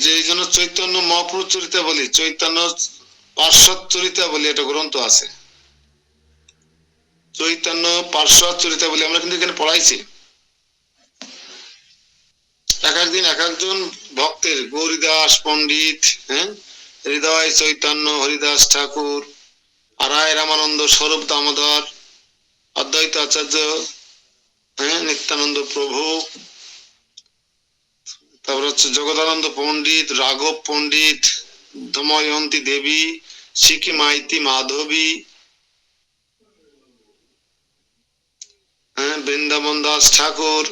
যে এই জন্য চৈতন্য মহাপুরুষ চরিতাবলী, চৈতন্য পার্শ্বদ চরিতাবলী একটা গ্রন্থ আছে, চৈতন্য পার্শ্বদ চরিতাবলী আমরা কিন্তু এখানে পড়াইছি। এক একদিন এক একজন ভক্তের, গৌরীদাস পণ্ডিত, হ্যাঁ, হৃদয় চৈতন্য হরিদাস ঠাকুর, আরায় রামানন্দ স্বরূপ দামোদর, অদ্বৈত আচার্য, হ্যাঁ, নিত্যানন্দ প্রভু, তারপর হচ্ছে জগদানন্দ পণ্ডিত, রাঘব পণ্ডিত, দময়ন্তী দেবী, সিকি মাইতি মাধবী, হ্যাঁ, বৃন্দাবন দাস ঠাকুর,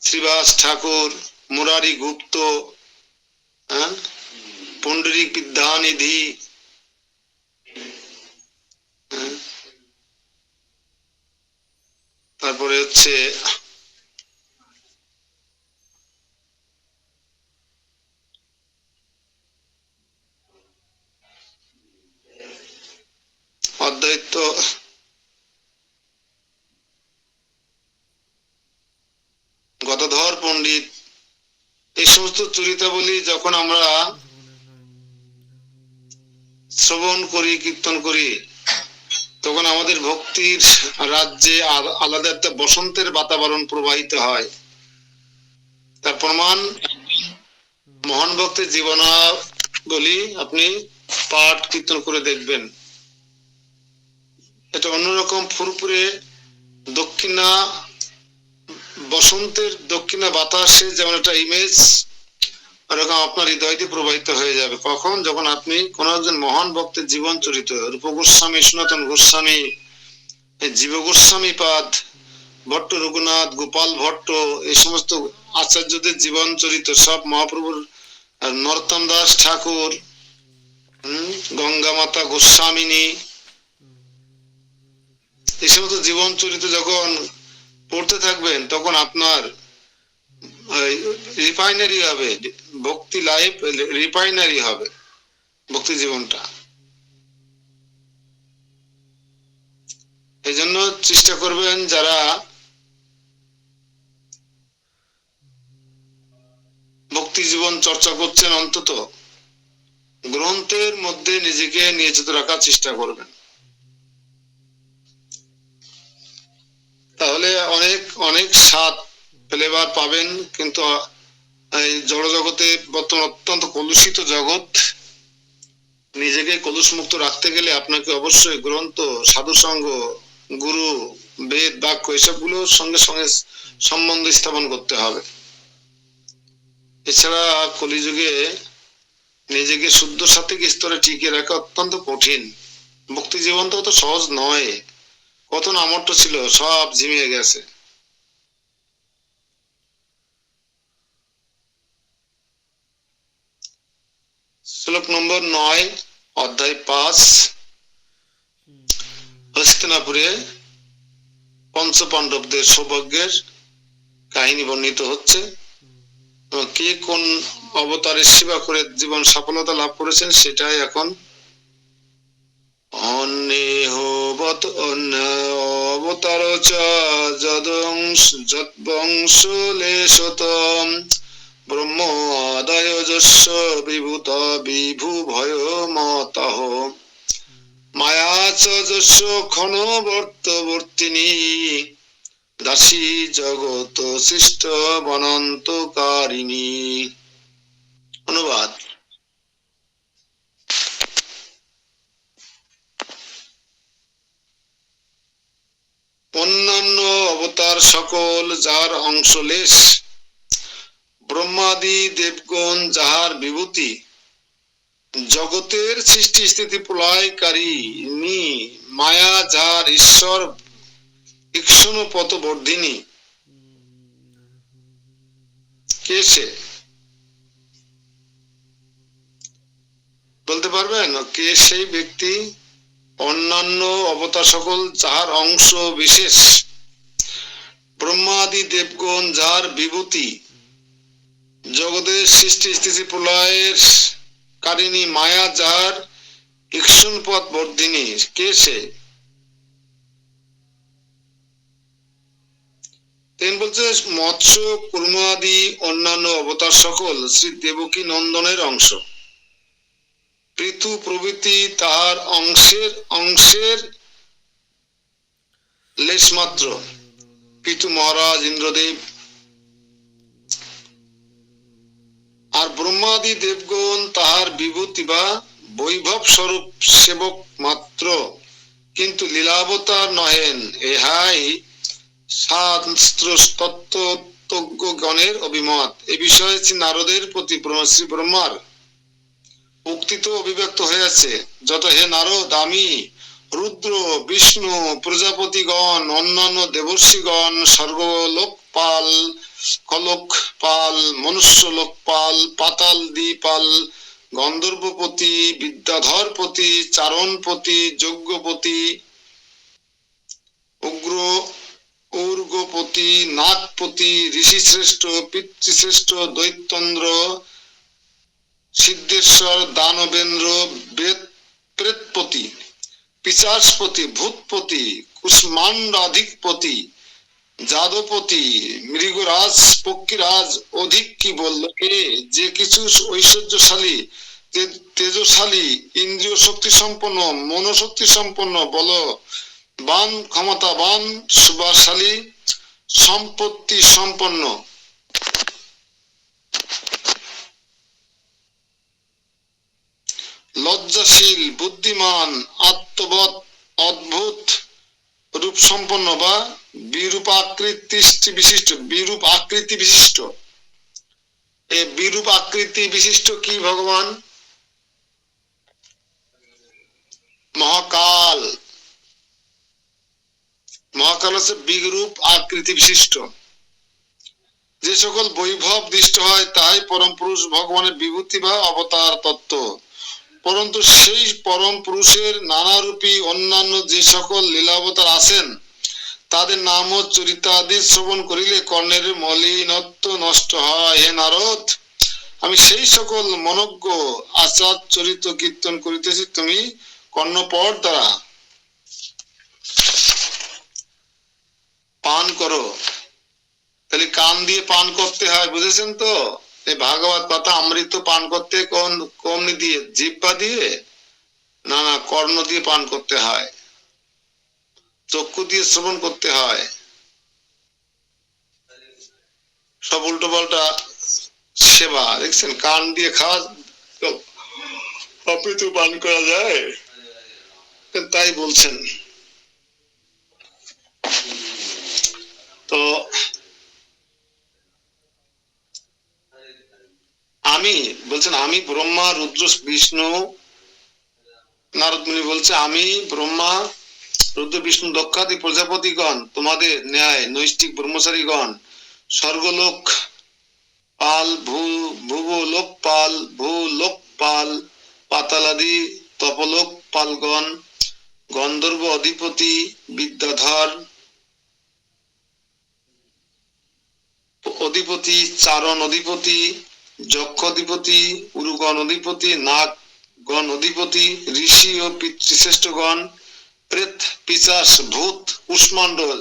শ্রীবাস ঠাকুর, মুরারি গুপ্ত, হ্যাঁ, পুণ্ডরিক বিদ্যানিধি, হ্যাঁ, তারপরে হচ্ছে অদ্বৈত গদাধর পণ্ডিত। এই সমস্ত চরিতাবলী যখন আমরা শ্রবণ করি, কীর্তন করি, তখন আমাদের ভক্তির রাজ্যে আলাদা একটা বসন্তের বাতাবরণ প্রবাহিত হয়। তার প্রমাণ মহান ভক্তের জীবনাবলী আপনি পাঠ কীর্তন করে দেখবেন। এটা অন্যরকম ফুরফুরে দক্ষিণা বসন্তের দক্ষিণা বাতাসে যেমন একটা ইমেজ, ওরকম আপনার হৃদয়তে প্রবাহিত হয়ে যাবে। কখন? যখন আপনি কোন একজন মহান ভক্তের জীবন চরিত, রূপ গোস্বামী, সনাতন গোস্বামী, জীব গোস্বামী পাদ, ভট্ট রঘুনাথ, গোপাল ভট্ট, এই সমস্ত আচার্যদের জীবন চরিত, সব মহাপ্রভুর, নরোত্তম দাস ঠাকুর, গঙ্গা মাতা গোস্বামিনী, এই সমস্ত জীবন চরিত যখন পড়তে থাকবেন, তখন আপনার রিফাইনারি হবে, ভক্তি লাইফ রিফাইনারি হবে, ভক্তি জীবনটা। এই জন্য চেষ্টা করবেন যারা ভক্তি জীবন চর্চা করছেন, অন্তত গ্রন্থের মধ্যে নিজেকে নিয়োজিত রাখার চেষ্টা করবেন। তাহলে অনেক অনেক স্বাদ ফ্লেভার পাবেন। কিন্তু এই জড় জগতে বর্তমান অত্যন্ত কলুষিত জগৎ, নিজেকে কলুষ মুক্ত রাখতে গেলে আপনাকে অবশ্যই গ্রন্থ, সাধুসঙ্গ, গুরু, বেদ, বাক্য এসবগুলোর সঙ্গে সঙ্গে সম্বন্ধ স্থাপন করতে হবে। এছাড়া কলিযুগে নিজেকে শুদ্ধ সাত্ত্বিক স্তরে টিকিয়ে রাখা অত্যন্ত কঠিন। ভক্তি জীবন তো অত সহজ নয়। কত নামট্য ছিল, সব ঝিমিয়ে গেছে। শ্লোক নম্বর 9, অধ্যায় 5। হস্তিনাপুরে পঞ্চপাণ্ডবদের সৌভাগ্যের কাহিনী বর্ণিত হচ্ছে। কে কোন অবতারের সেবা করে জীবন সফলতা লাভ করেছেন সেটাই এখন। অবতার যদ্বংশলেশতম ব্রহ্মোদয় যস্য বিভূত বিভু ভয় মতঃ মায়া চ যস্য ক্ষণবর্তবর্তিনী দাসী জগত সৃষ্ট বনন্তকারিণী। অনুবাদ। অন্যান্য অবতার সকল যার অংশলেশ, ব্রহ্মাদি দেবগণ যাহার বিভূতি, জগতের সৃষ্টি স্থিতি প্রলয়কারিণী মায়া যার ঈশ্বর ইক্ষণপথবর্ধিনী। কে সে? বলতে পারবেন কে সেই ব্যক্তি? অন্যান্য অবতার সকল যাহার অংশ বিশেষ, ব্রহ্মাদি দেবগণ যাহার বিভূতি, জগতের সৃষ্টি স্থিতি প্রলয়ের কারিণী মায়া যার ইক্ষণপথ বর্ধিনী। কে সে? তিনি বলছে মৎস্য কুর্ম আদি অন্যান্য অবতার সকল শ্রী দেবকী নন্দনের অংশ, পৃথু প্রভৃতি তাহার অংশের অংশের লেশ মাত্র। পৃথু মহারাজ, ইন্দ্রদেব আর ব্রহ্মাদি দেবগণ তাহার বিভূতি বা বৈভব স্বরূপ সেবক মাত্র, কিন্তু লীলাবতার নহেন, ইহাই শাস্ত্র তত্ত্বজ্ঞগণের অভিমত। এ বিষয়ে শ্রী নারদের প্রতি শ্রী ব্রহ্মার উক্তি তো অভিব্যক্ত হয়েছে, যত হে নারদ, আমি রুদ্র, বিষ্ণু, প্রজাপতিগণ, অন্যান্য দেবর্ষিগণ, স্বর্গলোকপাল, কলোকপাল, মনুষ্য লোকপাল, পাতাল দ্বিপাল, গন্ধর্বপতি, বিদ্যাধরপতি, চারণপতি, যজ্ঞপতি, উগ্র ঊর্গপতি, নাগপতি, ঋষিশ্রেষ্ঠ, পিতৃশ্রেষ্ঠ, দৈত্যন্দ্র, সিদ্ধেশ্বর, দানবেন্দ্র, প্রেতপতি, পিশাচপতি, ভূতপতি, কুষ্মাণ্ডাধিপতি, যাদবপতি, মৃগরাজ, পক্ষীরাজ, অধিক কি বলল কে, যে কিছু ঐশ্বর্যশালী, তেজশালী, ইন্দ্রিয় শক্তি সম্পন্ন, মনোশক্তি সম্পন্ন, বলবান, ক্ষমতাবান, সুবাশালী, সম্পত্তি সম্পন্ন, লজ্জাশীল, বুদ্ধিমান, আত্মবৎ, অদ্ভুত রূপ সম্পন্ন বা বিরূপ আকৃতি বিশিষ্ট। এই বিরূপ আকৃতি বিশিষ্ট কি ভগবান? মহাকাল। মহাকাল হচ্ছে বিরূপ আকৃতি বিশিষ্ট। যে সকল বৈভব দৃষ্ট হয় তাই পরম পুরুষ ভগবানের বিভূতি বা অবতার তত্ত্ব। পরন্তু সেই পরম পুরুষের নানারূপী অন্যান্য যে সকল লীলাবতার আছেন, তাদের নাম ও চরিতাদি শ্রবণ করিলে কর্ণের মলিনত্ব নষ্ট হয়। হে নারদ, আমি সেই সকল মনজ্ঞ আচার চরিত কীর্তন করিতেছি, তুমি কর্ণপট দ্বারা পান করো। তাহলে কান দিয়ে পান করতে হয়, বুঝেছেন তো? এই ভাগবত কথা অমৃত পান করতে কোন দিয়ে? জিহ্বা দিয়ে? না, কর্ণ দিয়ে পান করতে হয়, চক্ষু দিয়ে শ্রবণ করতে হয়। সব উল্টো পাল্টা সেবা দেখছেন। কান দিয়ে খাওয়া অমৃত পান করা যায়? তাই বলছেন। তো আমি বলছেন, আমি ব্রহ্মা, রুদ্র, বিষ্ণু, নারদ মুনি বলছে, আমি ব্রহ্মা, রুদ্র, বিষ্ণু, দক্ষাদি প্রজাপতিগণ, তোমাদের ন্যায় নৈষ্ঠিক ব্রহ্মচারীগণ, স্বর্গলোক পাল, ভূলোকপাল, ভূলোকপাল, পাতালাদি তপলোক পালগণ, গন্ধর্ব অধিপতি, বিদ্যাধর অধিপতি, চারণ অধিপতি, যক্ষ অধিপতি, উরুগণ অধিপতি, নাগগণ অধিপতি, ঋষি ও পিতৃশ্রেষ্ঠগণ, প্রেত, পিশাচ, ভূত, কুষ্মাণ্ডল,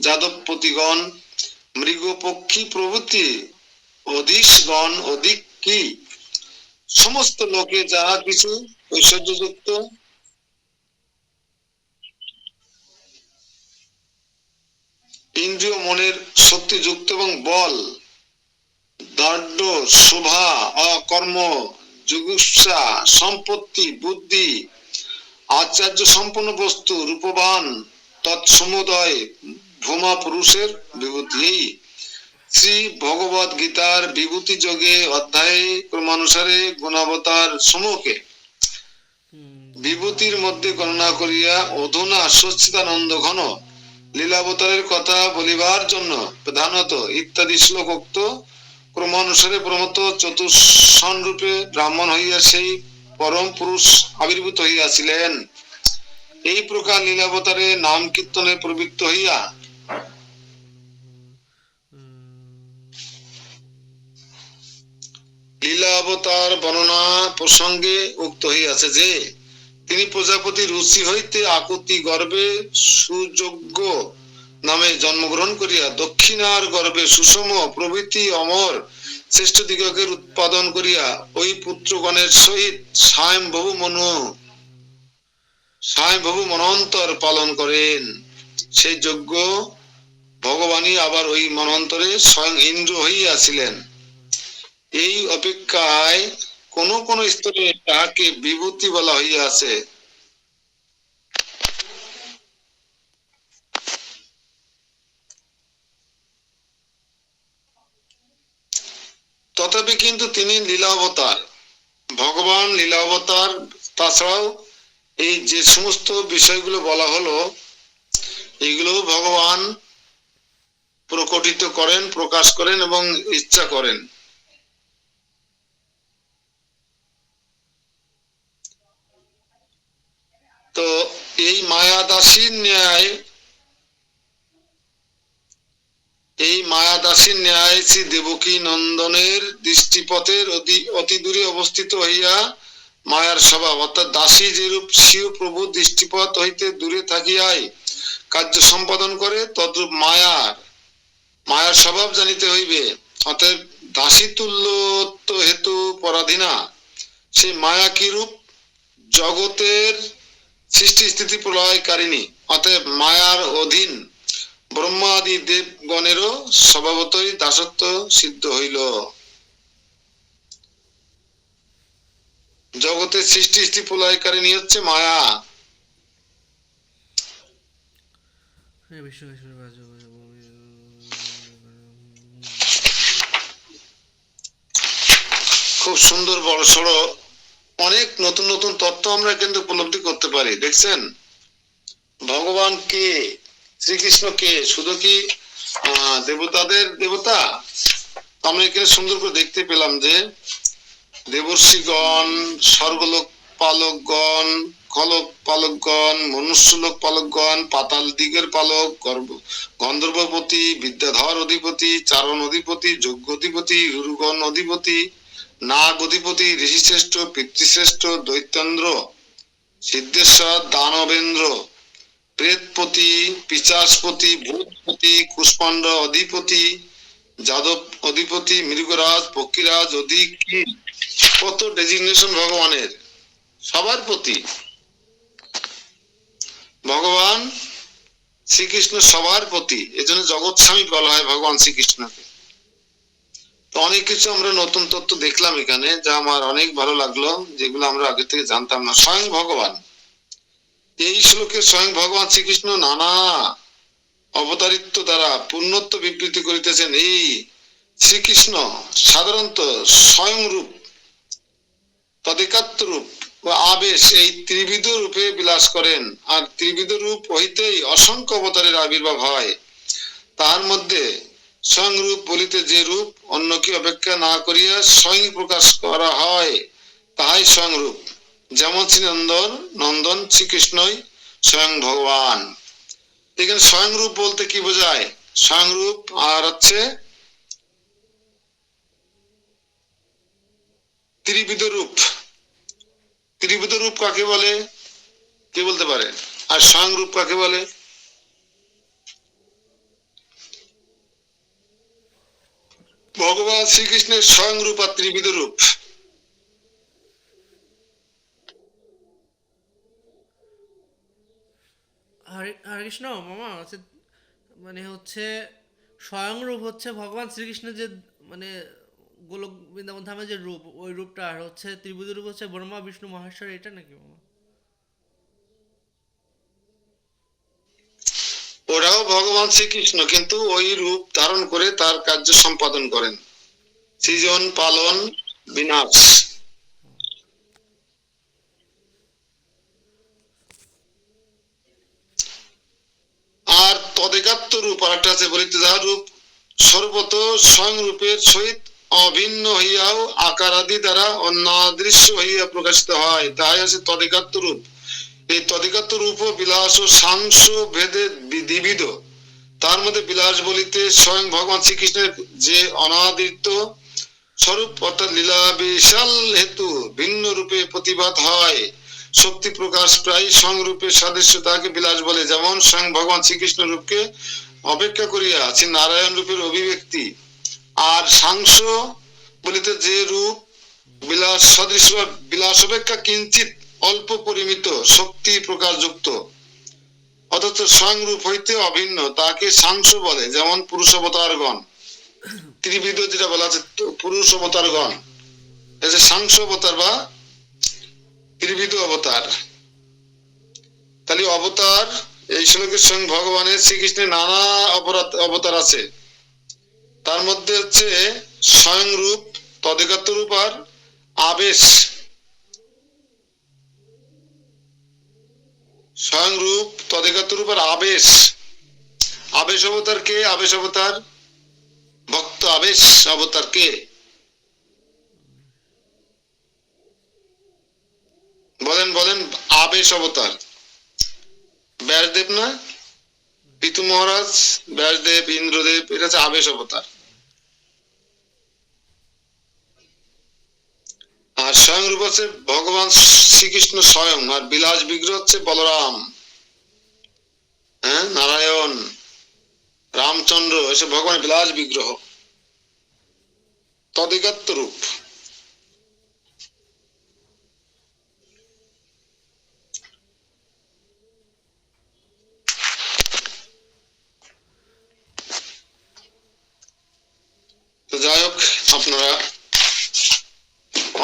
যাদবপতিগণ, মৃগ, পক্ষী প্রভৃতি অধীশগণ, অধিক কি সমস্ত লোকে যাহা কিছু ঐশ্বর্যযুক্ত ইন্দ্রিয় মনের শক্তিযুক্ত এবং বল, দার্ঢ্য, শোভা, অকর্ম, যুগুপ্সা, সম্পত্তি, বুদ্ধি, আচার্য সম্পন্ন বস্তু, রূপবান, তৎসমুদয় ভূমা পুরুষের বিভূতি। শ্রী ভগবত গীতার বিভূতি যোগে অধ্যায় ক্রমানুসারে গুণাবতার সমূহকে বিভূতির মধ্যে গণনা করিয়া অধুনা সচ্চিদানন্দ ঘন লীলাবতারের কথা বলিবার জন্য প্রধানত ইত্যাদি শ্লোকোক্ত ক্রমানুসারে প্রমত চতুষ্ষণ রূপে ব্রাহ্মণ হইয়া সেই পরম পুরুষ আবির্ভূত হইয়াছিলেন। এই প্রকার লীলাবতারে নাম কীর্তনে প্রবৃত্ত হইয়া লীলাবতার বর্ণনা প্রসঙ্গে উক্ত হইয়াছে যে তিনি প্রজাপতি রুচি হইতে আকুতি গর্ভে সুযোগ্য নামে জন্মগ্রহণ করিয়া দক্ষিণার গর্ভে সুষম প্রভৃতি অমর শ্রেষ্ঠ দিগকের উৎপাদন করিয়া ওই পুত্রগণের সহিত স্বয়ংভবু মনন্তর পালন করেন। সেই যজ্ঞ ভগবানই আবার ওই মনন্তরে স্বয়ং ইন্দ্র হইয়াছিলেন। এই অপেক্ষায় কোন কোন স্তরে তাহাকে বিভূতি বলা হইয়াছে। তথাপি কিন্তু তিনি লীলা অবতার, ভগবান লীলা অবতার। তাছাড়াও এই যে সমস্ত বিষয়গুলো বলা হলো, এগুলো ভগবান প্রকটিত করেন, প্রকাশ করেন এবং ইচ্ছা করেন। তো এই মায়াদাসীর ন্যায় শ্রী দেবকী নন্দনের দৃষ্টিপথের অতি দূরে অবস্থিত হইয়া মায়ার স্বভাব, অর্থাৎ দাসী যেরূপ স্বীয় প্রভু দৃষ্টিপথ হইতে দূরে থাকিয়াই কার্য সম্পাদন করে, তদ্রূপ মায়ার স্বভাব জানিতে হইবে। অতএব দাসী তুল্যত্ব হেতু পরাধীনা সেই মায়া কি রূপ? জগতের সৃষ্টি স্থিতি প্রলয়কারিণী। অতএব মায়ার অধীন ব্রহ্মাদি দেবগণেরও স্বভাবতই দাসত্ব সিদ্ধ হইল। জগতের সৃষ্টি স্থিতি প্রলয়কারিণী হচ্ছে মায়া। খুব সুন্দর বড় সড়ো অনেক নতুন নতুন তত্ত্ব আমরা কিন্তু উপলব্ধি করতে পারি। দেখছেন ভগবান কে, শ্রীকৃষ্ণ কে? শুধু কি দেবতাদের দেবতা? আমরা এখানে সুন্দর করে দেখতে পেলাম যে দেবর্ষিগণ, স্বর্গলোক পালকগণ, খলক পালকগণ, মনুষ্যলোক পালকগণ, পাতাল দিগের পালক, গন্ধর্বপতি, বিদ্যাধর অধিপতি, চারণ অধিপতি, যজ্ঞ অধিপতি, গুরুগণ অধিপতি, নাগ অধিপতি, ঋষিশ্রেষ্ঠ, পিতৃশ্রেষ্ঠ, দৈত্যেন্দ্র, সিদ্ধেশ্বর, দানবেন্দ্র, প্রেতপতি, পিচাসপতি, ভূতপতি, কুষ্মাণ্ড অধিপতি, যাদব অধিপতি, মৃগরাজ, পক্ষীরাজ, অধিকি, কত ডেজিগনেশন ভগবানের, সবার প্রতি। ভগবান শ্রীকৃষ্ণ সবার প্রতি, এজন্য জগৎ স্বামী বলা হয় ভগবান শ্রীকৃষ্ণকে। তো অনেক কিছু আমরা নতুন তত্ত্ব দেখলাম এখানে, যা আমার অনেক ভালো লাগলো, যেগুলো আমরা আগে থেকে জানতাম না। স্বয়ং ভগবান, এই শ্লোকে স্বয়ং ভগবান শ্রীকৃষ্ণ নানা অবতারিত্ব দ্বারা পূর্ণত্ব বিবৃতি করিতেছেন। এই শ্রীকৃষ্ণ সাধারণত স্বয়ং রূপ, তদেকাত্ম রূপ ও আবেশ, এই ত্রিবিধ রূপে বিলাস করেন। আর ত্রিবিধ রূপ হইতেই অসংখ্য অবতারের আবির্ভাব হয়। তার মধ্যে স্বয়ং রূপ বলিতে যে রূপ অন্য কি অপেক্ষা না করিয়া স্বয়ং প্রকাশ করা হয়, তাহাই স্বয়ং রূপ। যেমন শ্রী নন্দন শ্রীকৃষ্ণই স্বয়ং ভগবান। এখানে স্বয়ং রূপ বলতে কি বোঝায়? স্বয়ং রূপ আর হচ্ছে ত্রিবিধ রূপ। ত্রিবিধ রূপ কাকে বলে, কে বলতে পারে? আর স্বয়ং রূপ কাকে বলে? ভগবান শ্রীকৃষ্ণের স্বয়ং রূপ আর ত্রিবিধ রূপ। হরে কৃষ্ণ মামা, মানে হচ্ছে স্বয়ং রূপ হচ্ছে ভগবান শ্রীকৃষ্ণের যে মানে গোলক বৃন্দাবন ধামে যে রূপ, ওই রূপটা। আর হচ্ছে ত্রিভুজ রূপ হচ্ছে ব্রহ্মা বিষ্ণু মহেশ্বর, এটা নাকি মামা? ওরাও ভগবান শ্রীকৃষ্ণ, কিন্তু ওই রূপ ধারণ করে তার কার্য সম্পাদন করেন, সৃজন, পালন, বিনাশ। আর তদেকাত্ম রূপ আর একটা আছে, বলিতে যাহা রূপ সর্বত স্বয়ং রূপের সহিত অভিন্ন হইয়াও আকার আদি দ্বারা অনাদৃশ্য হইয়া প্রকাশিত হয়, তাহাই আছে তদেকাত্ম রূপ। এই তদেকাত্ম রূপ ও বিলাস ও সাংস ভেদে দ্বিবিধ। তার মধ্যে বিলাস বলিতে স্বয়ং ভগবান শ্রীকৃষ্ণের যে অনাদৃত স্বরূপ অর্থাৎ লীলা বিশাল হেতু ভিন্ন রূপে প্রতিভাত হয়, শক্তি প্রকাশ প্রায় স্বয়ং রূপের সাদৃশ্য, তাকে বিলাস বলে। যেমন স্বয়ং ভগবান শ্রীকৃষ্ণ রূপকে অপেক্ষা করিয়া আছে নারায়ণ রূপের অভিব্যক্তি। আর সাংস বলিতে যে রূপ বিলাস সদৃশ বা বিলাস অপেক্ষা কিঞ্চিত অল্প পরিমিত শক্তি প্রকারযুক্ত, অথচ স্বয়ং রূপ হইতে অভিন্ন, তাকে সাংস বলে। যেমন পুরুষ অবতারগণ, ত্রিবিধ যেটা বলা আছে পুরুষ অবতারগণ, এই যে সাংস অবতার বা ত্রিবিধ অবতার। তাহলে অবতার এই শ্লোকের স্বয়ং ভগবানের শ্রীকৃষ্ণের নানা অবতার আছে, তার মধ্যে হচ্ছে স্বয়ং রূপ, তদেকাত্ম রূপ আর আবেশ। স্বয়ং রূপ, তদেকাত্ম রূপ আর আবেশ। আবেশ অবতার কে? আবেশ অবতার ভক্ত আবেশ অবতার কে বলেন বলেন? আবেশ অবতার ব্যাসদেব না? পিতু মহারাজ, ব্যাসদেব, ইন্দ্রদেব, এটা হচ্ছে আবেশ অবতার। আর স্বয়ং রূপ হচ্ছে ভগবান শ্রীকৃষ্ণ স্বয়ং, আর বিলাস বিগ্রহ হচ্ছে বলরাম, হ্যাঁ, নারায়ণ, রামচন্দ্র, এসব ভগবানের বিলাস বিগ্রহ, তদেকাত্ম রূপ। তো যাই হোক, আপনারা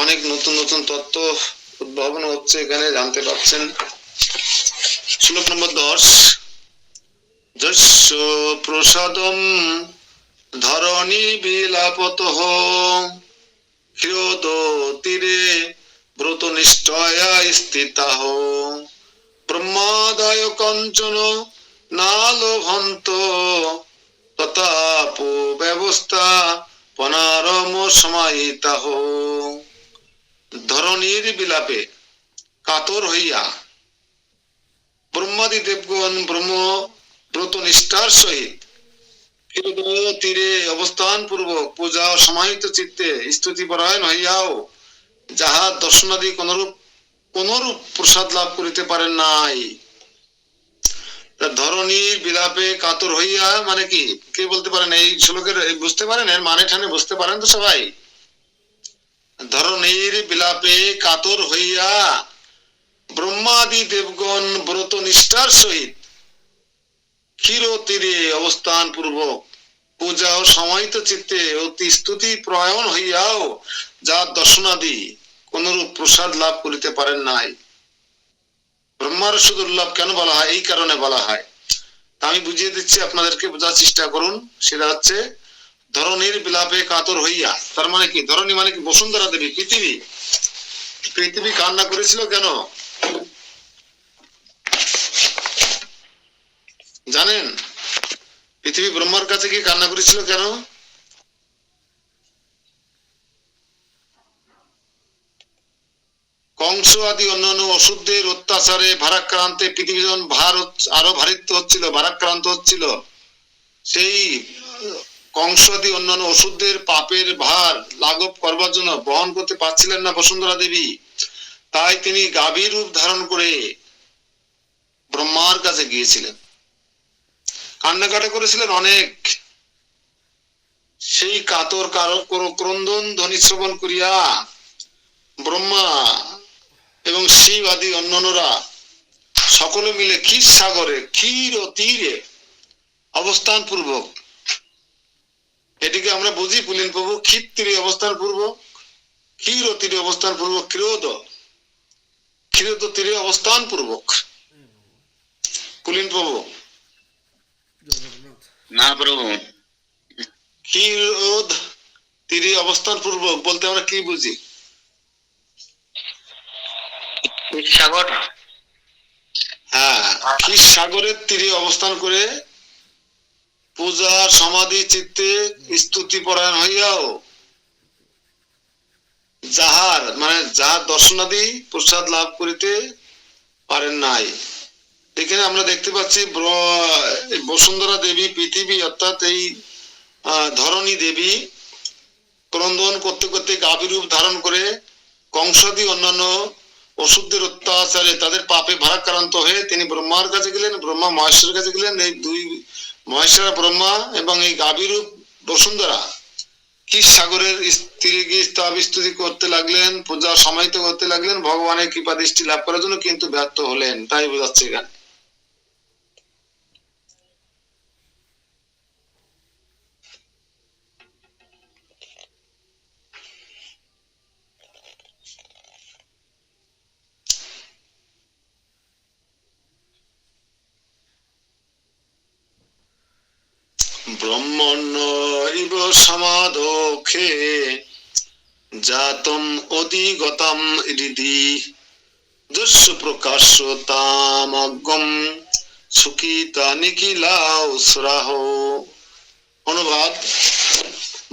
অনেক নতুন নতুন তত্ত্ব উদ্ভাবন হচ্ছে এখানে, জানতে পারছেন। শ্লোক নম্বর 10, যস্য প্রসাদম ধরণী বিলাপতঃ ক্ষীরোদ তীরে ব্রত নিষ্ঠয়া স্থিতাঃ ব্রহ্মাদায় কঞ্চন না লোভন্ত তথাপো ব্যবস্থা পনারম সমাহিতাঃ। ধরণীর বিলাপে কাতর হইয়া ব্রহ্মাদি দেবগণ ব্রহ্ম ব্রত নিষ্ঠার সহিত তীরে অবস্থান পূর্বক পূজা ও সমাহিত চিত্তে স্তুতি পরায়ণ হইয়াও যাহা দর্শনাদি কোনরূপ প্রসাদ লাভ করিতে পারেন নাই। ধরণীর বিলাপে কাতর হইয়া মানে কি, কে বলতে পারেন? এই শ্লোকের বুঝতে পারেন এর মানে ঠানে বুঝতে পারেন তো সবাই? ধরণীর বিলাপে কাতর হইয়া ব্রহ্মাদি দেবগণ ব্রত নিষ্ঠার সহিত ক্ষীর তীরে অবস্থান পূর্বক পূজা ও সমাহিত চিত্তে অতি স্তুতি প্রয়ণ হইয়াও যা দর্শনাদি কোনরূপ প্রসাদ লাভ করিতে পারেন নাই। ব্রহ্মার শুধু দুর্লভ কেন বলা হয়? এই কারণে বলা হয়। তা আমি বুঝিয়ে দিচ্ছি, আপনাদেরকে বোঝার চেষ্টা করুন। সেটা হচ্ছে ধরণীর বিলাপে কাতর হইয়া, তার মানে কি? ধরণী মানে কি? বসুন্ধরা দেবী, পৃথিবী। পৃথিবী কান্না করেছিল কেন জানেন? পৃথিবী ব্রহ্মার কাছে গিয়ে কান্না করেছিল কেন? কংস আদি অন্যান্য অসুরদের অত্যাচারে ভারাক্রান্তে পৃথিবী যখন আরো ভারিত্ব হচ্ছিল, ভারাক্রান্ত হচ্ছিল, সেই কংস আদি অন্যান্য অসুরদের পাপের ভার লাঘব করবার জন্য বহন করতে পারছিলেন না বসুন্ধরা দেবী। তাই তিনি গাভীর রূপ ধারণ করে ব্রহ্মার কাছে গিয়েছিলেন, কান্নাকাটা করেছিলেন অনেক। সেই কাতর ক্রন্দন ধ্বনি শ্রবণ করিয়া ব্রহ্মা এবং শিব আদি অন্যান্যরা সকলে মিলে ক্ষীর সাগরে ক্ষীর ও তীরে অবস্থান পূর্বক, এটিকে আমরা বুঝি পুলিন প্রভু, ক্ষীর তীরে অবস্থান পূর্বক, ক্ষীর ও তীরে অবস্থান পূর্বক, ক্ষীরোদ তীরে অবস্থান পূর্বক। পুলিন প্রভু না প্রভু, ক্ষীরোদ তীরে অবস্থান পূর্বক বলতে আমরা কি বুঝি? সাগর। হ্যাঁ, ক্ষীর সাগরের তীরে অবস্থান করে পূজা সমাধি চিত্তে স্তুতি পরায়ণ হইয়াও যাহার মানে যাহার দর্শনাদি প্রসাদ লাভ করিতে পারেন নাই। এখানে আমরা দেখতে পাচ্ছি বসুন্ধরা দেবী, পৃথিবী অর্থাৎ এই ধরণী দেবী ক্রন্দন করতে করতে গাভীর রূপ ধারণ করে কংসাদি অন্যান্য অসুরদের অত্যাচারে তাদের পাপে ভারাক্রান্ত হয়ে তিনি ব্রহ্মার কাছে গেলেন, ব্রহ্মা মহেশ্বরের কাছে গেলেন। এই দুই মহেশ্বর ব্রহ্মা এবং এই গাভীরূপ বসুন্ধরা ক্ষীর সাগরের তীরে গিয়ে স্তব স্তুতি করতে লাগলেন, পূজা সমাহিত করতে লাগলেন ভগবানের কৃপা দৃষ্টি লাভ করার জন্য, কিন্তু ব্যর্থ হলেন, তাই বোঝাচ্ছে এখানে। ব্রহ্মণ্য ইব সমাদোখে জাতম অধিগতম হৃদি যস্য প্রকাশ্য তামগম সুখিতা নিখিলাও সুরাহ। অনুবাদ: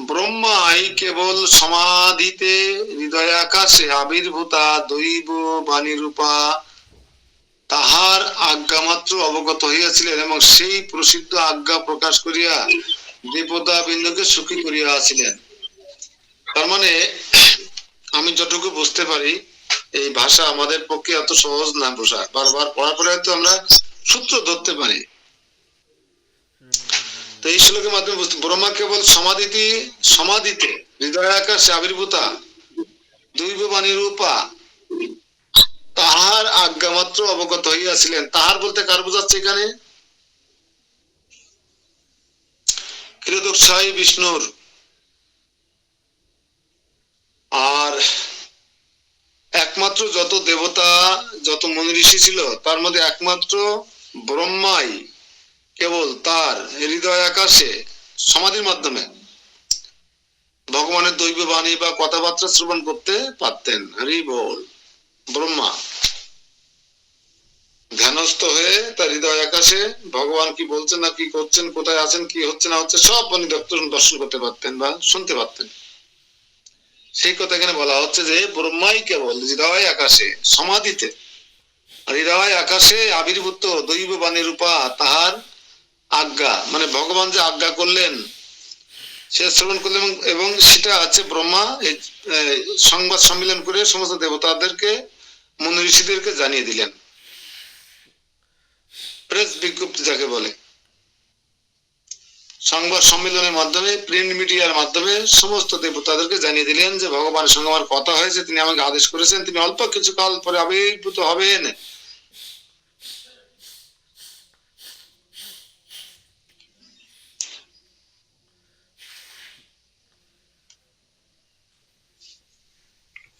ব্রহ্মাই কেবল সমাধিতে হৃদয়াকাশে আবির্ভূতা দৈব বাণী রূপা তাহার আজ্ঞা মাত্র অবগত হইয়াছিলেন এবং সেই প্রসিদ্ধ আজ্ঞা প্রকাশ করিয়া দেবতা বৃন্দকে সুখী করিয়াছিলেন। তার মানে আমি যতটুকু বুঝতে পারি, এই ভাষা আমাদের পক্ষে এত সহজ না ভাষা, বারবার পড়ার পরে হয়তো আমরা সূত্র ধরতে পারি। তো এই শ্লোকের মাধ্যমে বুঝতে, ব্রহ্মা কেবল সমাধিতে হৃদয়াকাশে আবির্ভূতা দৈব বাণী রূপা তাহার আজ্ঞা মাত্র অবগত হইয়াছিলেন। তাহার বলতে কার বোঝাচ্ছে এখানে? ক্ষীরোদকশায়ী বিষ্ণুর। আর একমাত্র যত দেবতা যত মুনি ঋষি ছিল তার মধ্যে একমাত্র ব্রহ্মাই কেবল তার হৃদয় আকাশে সমাধির মাধ্যমে ভগবানের দৈব বাণী বা কথাবার্তা শ্রবণ করতে পারতেন। হরি বল। ব্রহ্মা ধ্যানস্থ হয়ে তার হৃদয় আকাশে ভগবান কি বলছেন না কি করছেন, কোথায় আছেন, কি হচ্ছে না হচ্ছে সব উনি দর্শন করতে পারতেন বা শুনতে পারতেন। সেই কথা এখানে বলা হচ্ছে যে ব্রহ্মাই কেবল হৃদয় আকাশে সমাধিতে হৃদয় আকাশে আবির্ভূত দৈব বাণী রূপা তাহার আজ্ঞা, মানে ভগবান যে আজ্ঞা করলেন সে শ্রবণ করলেন, এবং সেটা আছে ব্রহ্মা এই সংবাদ সম্মেলন করে সমস্ত দেবতাদেরকে মুনি ঋষিদেরকে জানিয়ে দিলেন। প্রেস বিজ্ঞপ্তি যাকে বলে, সংবাদ সম্মেলনের মাধ্যমে, প্রিন্ট মিডিয়ার মাধ্যমে সমস্ত দেবতাদেরকে জানিয়ে দিলেন যে ভগবানের সঙ্গে আমার কথা হয়েছে, তিনি আমাকে আদেশ করেছেন, তিনি অল্প কিছু কাল পরে আবির্ভূত হবেন।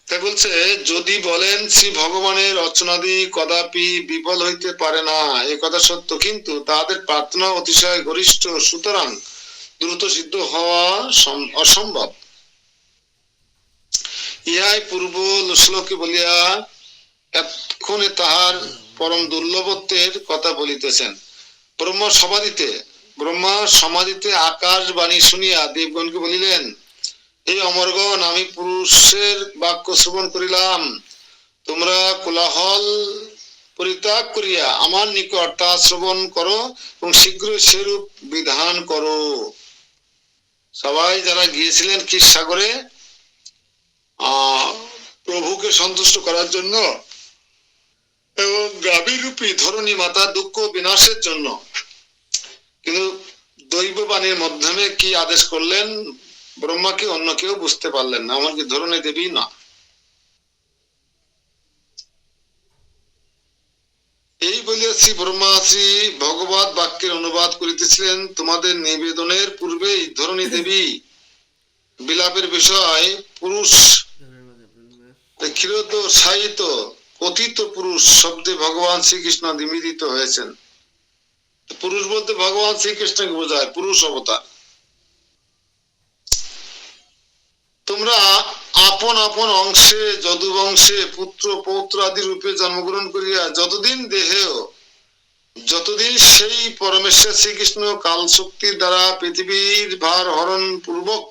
তাই বলছে, যদি বলেন শ্রী ভগবানের রচনাদি কদাপি বিফল হইতে পারে না, এ কথা সত্য, কিন্তু তাদের প্রার্থনা অতিশয় গরিষ্ঠ, সুতরাং দ্রুত সিদ্ধ হওয়া অসম্ভব। ইহাই পূর্ব শ্লোকে বলিয়া এক্ষণে তাহার পরম দুর্লভত্বের কথা বলিতেছেন। ব্রহ্মা সমাধিতে আকাশ বাণী শুনিয়া দেবগণকে বলিলেন, এই অমরগণ, আমি পুরুষের বাক্য শ্রবণ করিলাম, তোমরা কোলাহল পরিত্যাগ করিয়া আমার নিকট তা শ্রবণ করো এবং শীঘ্রই সেরূপ বিধান করো। সবাই যারা গিয়েছিলেন ক্ষীর সাগরে প্রভুকে সন্তুষ্ট করার জন্য এবং গাভীরূপী ধরণী মাতা দুঃখ বিনাশের জন্য, কিন্তু দৈব বাণীর মাধ্যমে কি আদেশ করলেন ব্রহ্মাকে অন্য কেউ বুঝতে পারলেন না, এমনকি ধরণী দেবী না। এই বলিয়া শ্রী ব্রহ্মা শ্রী ভগবত বাক্যের অনুবাদ করিতেছিলেন। তোমাদের নিবেদনের পূর্বেই ধরণী দেবী বিলাপের বিষয় পুরুষ ক্ষীরোদশায়িত কথিত পুরুষ শব্দে ভগবান শ্রীকৃষ্ণ নিবেদিত হয়েছেন। পুরুষ বলতে ভগবান শ্রীকৃষ্ণকে বোঝায়, পুরুষ অবতার। তোমরা আপন আপন অংশে যদু বংশে পুত্র পৌত্র আদি রূপে জন্মগ্রহণ করিয়া যতদিন সেই পরমেশ্বর শ্রীকৃষ্ণ কাল শক্তির দ্বারা পৃথিবীর ভার হরণ পূর্বক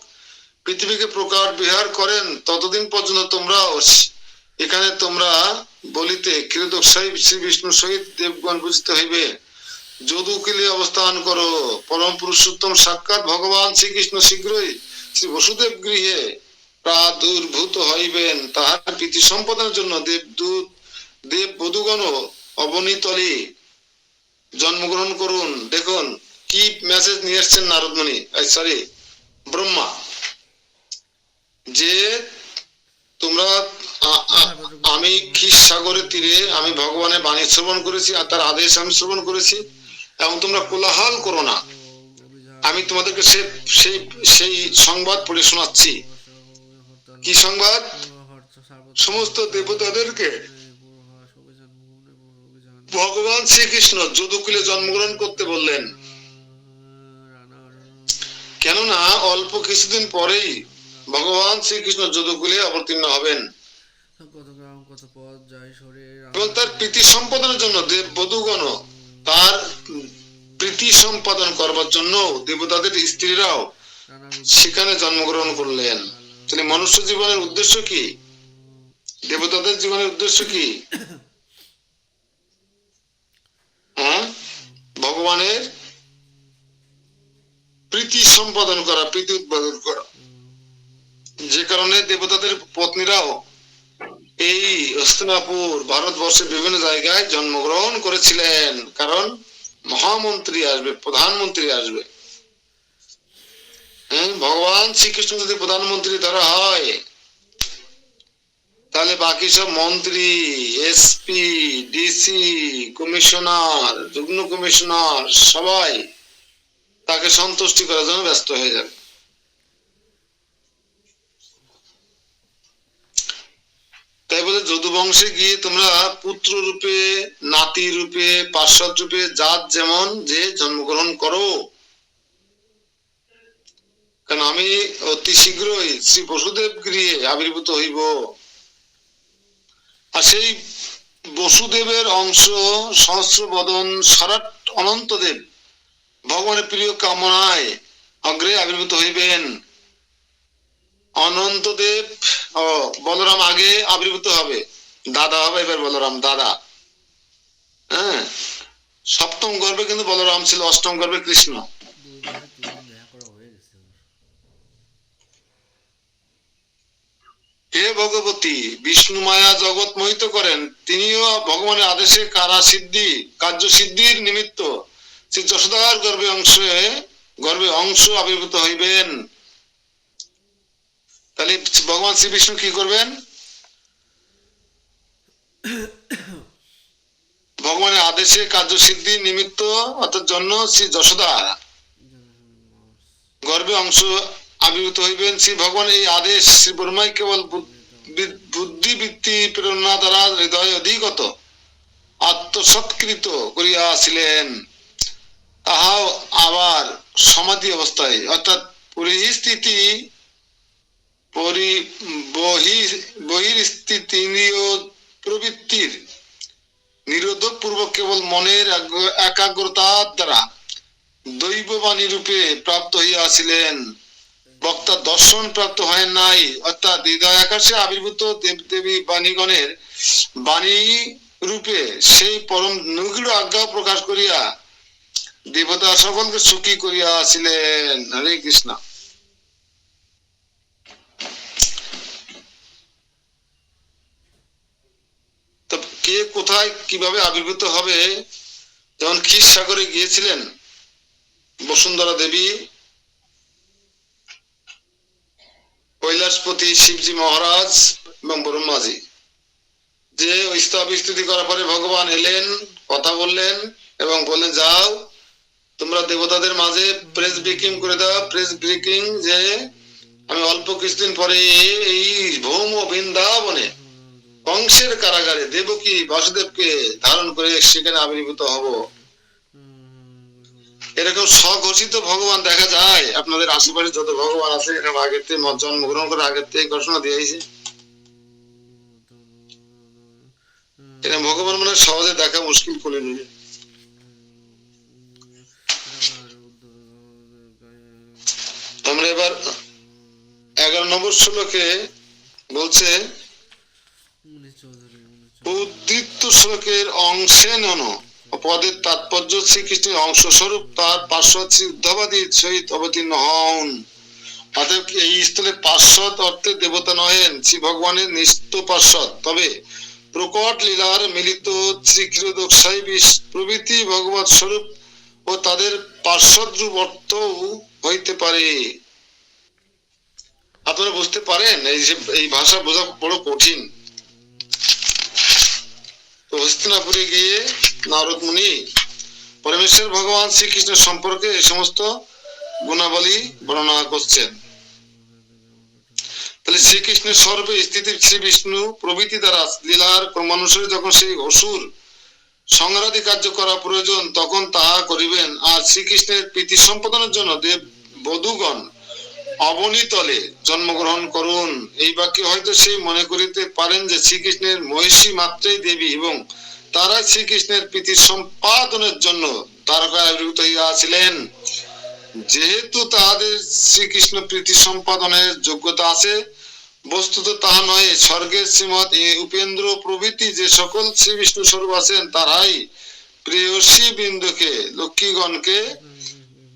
পৃথিবীকে প্রকার বিহার করেন, ততদিন পর্যন্ত তোমরা বলিতে ক্ষীরোদশায়ী শ্রী বিষ্ণুর সহিত দেবগণ বুঝিতে হইবে। যদুকুলে অবস্থান করো, পরম পুরুষোত্তম সাক্ষাৎ ভগবান শ্রীকৃষ্ণ শীঘ্রই শ্রী বসুদেব গৃহে প্রাদুর্ভূত হইবেন। তাহার প্রীতি সম্পাদনের জন্য দেব বধূগণ অবনীতলে জন্মগ্রহণ করুন। দেখুন কি মেসেজ নিয়ে এসছেন নারদ মুনি, সরি ব্রহ্মা, যে তোমরা আমি ক্ষীর সাগরের তীরে আমি ভগবানের বাণী শ্রবণ করেছি আর তার আদেশ আমি শ্রবণ করেছি, এবং তোমরা কোলাহল করো না, আমি তোমাদেরকে সেই সেই সংবাদ পড়ে শোনাচ্ছি। কি সংবাদ? সমস্ত দেবতাদেরকে ভগবান শ্রীকৃষ্ণ যদুকুলে জন্মগ্রহণ করতে বললেন, কেননা অল্প কিছুদিন পরেই ভগবান শ্রীকৃষ্ণ যদুকুলে অবতীর্ণ হবেন এবং তার প্রীতি সম্পাদনের জন্য দেব বধূগণ তার প্রীতি সম্পাদন করবার জন্য দেবতাদের স্ত্রীরাও সেখানে জন্মগ্রহণ করলেন। তাহলে মনুষ্য জীবনের উদ্দেশ্য কি? দেবতাদের জীবনের উদ্দেশ্য কি? হ্যাঁ, ভগবানের প্রীতি সম্পাদন করা, প্রীতি উৎপাদন করা। যে কারণে দেবতাদের পত্নীরাও এই হস্তিনাপুর ভারতবর্ষের বিভিন্ন জায়গায় জন্মগ্রহণ করেছিলেন, কারণ মহামন্ত্রী আসবে, প্রধানমন্ত্রী আসবে। ভগবান শ্রীকৃষ্ণ যদি প্রধানমন্ত্রী ধরা হয়, তাহলে বাকি সব মন্ত্রী, এসপি, ডিসি, কমিশনার, যুগ্ম কমিশনার সবাই তাকে সন্তুষ্টি করার জন্য ব্যস্ত হয়ে যাবে। তাই বলে যদু বংশে গিয়ে তোমরা পুত্র রূপে, নাতি রূপে, পার্শ্বদ রূপে, জাত যেমন যে জন্মগ্রহণ করো, কারণ আমি অতি শীঘ্রই শ্রী বসুদেব গৃহে আবির্ভূত হইব। আর সেই বসুদেবের অংশ সহস্র বদন সরাট অনন্তদেব ভগবানের প্রিয় কামনায় অগ্রে আবির্ভূত হইবেন। অনন্তদেব ও বলরাম আগে আবির্ভূত হবে, দাদা হবে এবার বলরাম, দাদা। হ্যাঁ, সপ্তম গর্ভে কিন্তু বলরাম ছিল, অষ্টম গর্ভে কৃষ্ণ। হে ভগবতী, বিষ্ণু মায়া জগৎ মোহিত করেন, তিনিও ভগবানের আদেশে কার্য সিদ্ধির নিমিত্ত শ্রী যশোদার গর্ভে অংশ আবির্ভূত হইবেন। তাহলে ভগবান শ্রী বিষ্ণু কি করবেন? ভগবানের আদেশে কার্য সিদ্ধির নিমিত্ত অর্থাৎ জন্য শ্রী যশোদা গর্ভে অংশ আবির্ভূত হইবেন। শ্রী ভগবান এই আদেশ শ্রী ব্রহ্মাই কেবল বুদ্ধি বৃত্তি প্রেরণা দ্বারা হৃদয় অধিগত আত্মসৎকৃত করিয়াছিলেন, তাহাও আবার সমাধি অবস্থায়, অর্থাৎ পরিস্থিতি বহির্স্থিতি প্রবৃত্তির নিরোধক পূর্বক কেবল মনের একাগ্রতার দ্বারা দৈববাণী রূপে প্রাপ্ত হইয়াছিলেন। বক্তা দর্শন প্রাপ্ত হয় নাই, অর্থাৎ হৃদয় আকাশে আবির্ভূত দেবদেবী বাণীগণের বাণী রূপে সেই পরম নিগূঢ় আজ্ঞা প্রকাশ করিয়া দেবতা সকলকে সুখী করিয়াছিলেন। হরে কৃষ্ণ। কে কোথায় কিভাবে আবির্ভূত হবে, যেমন ক্ষীর সাগরে গিয়েছিলেন বসুন্ধরা দেবী, কৈলাসপতি শিবজি মহারাজ এবং ব্রহ্মাজি, যে স্তব স্তুতি করার পরে ভগবান এলেন, কথা বললেন এবং বললেন, যাও তোমরা দেবতাদের মাঝে প্রেস ব্রেকিং করে দাও, প্রেস ব্রেকিং, যে আমি অল্প কিছুদিন পরে এই ভৌম বৃন্দাবনে কংসের কারাগারে দেবকী বাসুদেবকে ধারণ করে সেখানে আবির্ভূত হব। এরকম স্বঘোষিত ভগবান দেখা যায় আপনাদের আশেপাশে যত ভগবান আছে, এরকম আগের থেকে জন্মগ্রহণ করে আগের থেকে ঘোষণা দিয়েছে। এরকম ভগবান মানে সহজে দেখা মুশকিল করে নিবে। আমরা এবার 11 নম্বর শ্লোকে বলছে, উদ্ধৃত শ্লোকের অংশে নন পদের তাৎপর্য শ্রীকৃষ্ণের অংশ স্বরূপ তার পার্শ্বদ শ্রী উদ্ধবাদীর সহিত অবতীর্ণ হন। অতএব এই স্থলে পার্শ্বদ অর্থে দেবতা নহেন, শ্রী ভগবানের নিত্য পার্শ্বদ, তবে প্রকট লীলার মিলিত শ্রী ক্ষীরোদকসাই প্রভৃতি ভগবৎ স্বরূপ ও তাদের পার্শ্বদ্রূপ অর্থও হইতে পারে। আপনারা বুঝতে পারেন এই ভাষা বোঝা বড় কঠিন। তো হস্তিনাপুরে গিয়ে নারদ মুনি পরমেশ্বর ভগবান শ্রীকৃষ্ণ সম্পর্কে এই সমস্ত গুণাবলী বর্ণনা করছেন। তাহলে শ্রীকৃষ্ণের সর্বে স্থিতি শ্রী বিষ্ণু প্রভৃতি দ্বারা লীলার ক্রমানুসারে যখন সেই অসুর সংহারাদি কার্য করা প্রয়োজন তখন তাহা করিবেন। আর শ্রীকৃষ্ণের প্রীতি সম্পাদনের জন্য দেব বধূগণ অবনীতলে জন্মগ্রহণ করুন। এই বাক্যে হয়তো সেই মনে করিতে পারেন যে শ্রীকৃষ্ণের মহিষী মাত্রই দেবী এবং তারাই শ্রীকৃষ্ণের প্রীতি সম্পাদনের জন্য তারকায় আবির্ভূত হইয়াছিলেন। যেহেতু তাহাদের শ্রীকৃষ্ণ প্রীতি সম্পাদনের যোগ্যতা আছে, বস্তুত তাহা নয়। স্বর্গের শ্রীমৎ উপেন্দ্র প্রভৃতি যে সকল শ্রী বিষ্ণু স্বরূপ আছেন তারাই প্রেয়সী বিন্দুকে লক্ষ্মীগণকে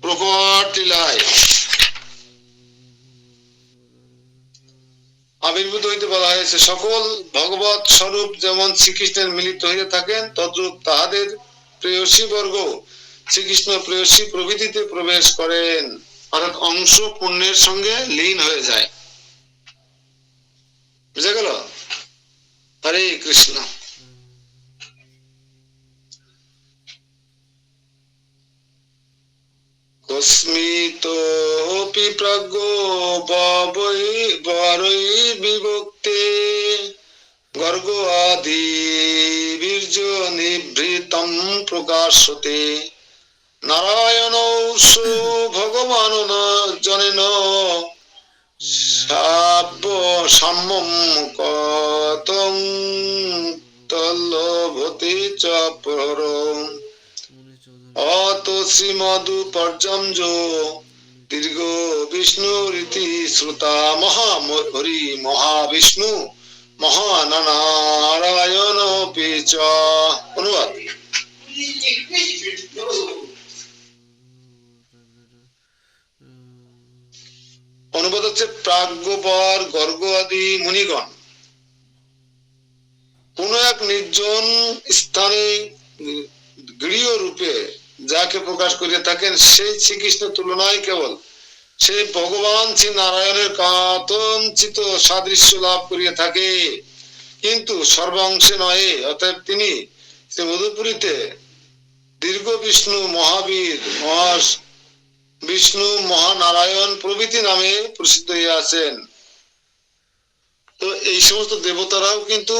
প্রকট লীলায় আবির্ভূত হইতে বলা হয়েছে। সকল ভগবত স্বরূপ যেমন শ্রীকৃষ্ণের মিলিত হইয়া থাকেন, তদ্রূপ তাহাদের প্রেয়সী বর্গ শ্রীকৃষ্ণ প্রেয়সী প্রভৃতিতে প্রবেশ করেন, অর্থাৎ অংশ পুণ্যের সঙ্গে লীন হয়ে যায়। বুঝা গেল? হরে কৃষ্ণ। কস্মিতোপি প্রাজ্ঞো বরৈ বিভক্তে গর্গ আদি বীর্য নিভৃতম প্রকাশতে নারায়ণৌ সু ভগবান জনেন সাম্যম কতং তল্লভতে চ পরম অত শ্রীমধু পর্যঞ্জ দীর্ঘ বিষ্ণু রীতি শ্রুতা মহাহরি মহাবিষ্ণু মহানারায়ণ পিচ। অনুবাদ। অনুবাদ হচ্ছে প্রাজ্ঞবর গর্গ আদি মুনিগণ কোন এক নির্জন স্থানে গৃহ রূপে যাকে প্রকাশ করিয়া থাকেন সেই শ্রীকৃষ্ণের তুলনায় কেবল সেই ভগবান শ্রী নারায়ণের কাতঞ্চিত সাদৃশ্য লাভ করিয়া থাকে, কিন্তু সর্বাংশে নয়। অতএব তিনি শ্রী মধুপুরীতে দীর্ঘ বিষ্ণু মহাবীর বিষ্ণু মহানারায়ণ প্রভৃতি নামে প্রসিদ্ধ হইয়া আছেন। তো এই সমস্ত দেবতারাও কিন্তু